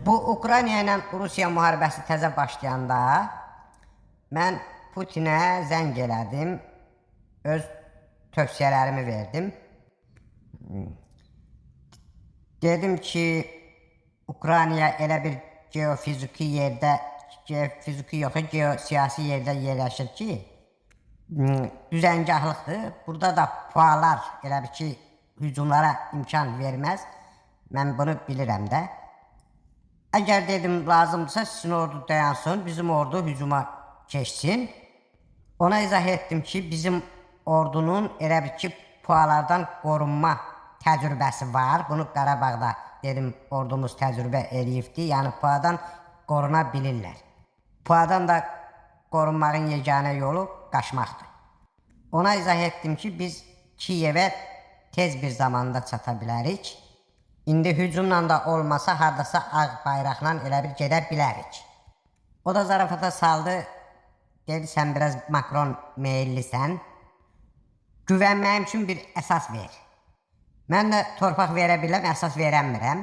Bu Ukrayna ilə Rusiya müharibəsi təzə başlayanda mən Putinə zəng elədim, öz tövsiyələrimi verdim. Dedim ki, Ukrayna elə bir geofiziki yerdə, geofiziki yox, geosiyasi yerdə yerləşir ki, düzəngahlıqdır. Burada da pualar elə bir ki, hücumlara imkan verməz. Mən bunu bilirəm də. Əgər dedim lazımdırsa sizin ordu dayansın, bizim ordu hücuma keçsin. Ona izah etdim ki, bizim ordunun elə bir ki, pualardan qorunma təcrübəsi var. Bunu Qarabağda dedim ordumuz təcrübə eləyibdir. Yəni puadan qoruna bilirlər. Puadan da qorunmağın yeganə yolu qaçmaqdır. Ona izah etdim ki, biz Kiyevə tez bir zamanda çata bilərik. İndi hücumla da olmasa, hardasa ağ bayraqla elə bir gedə bilərik. O da zarafata saldı. Dedi, sən biraz Makron meyillisən. Güvənməyim üçün bir əsas ver. Mən də torpaq verə biləm, əsas verəmirəm.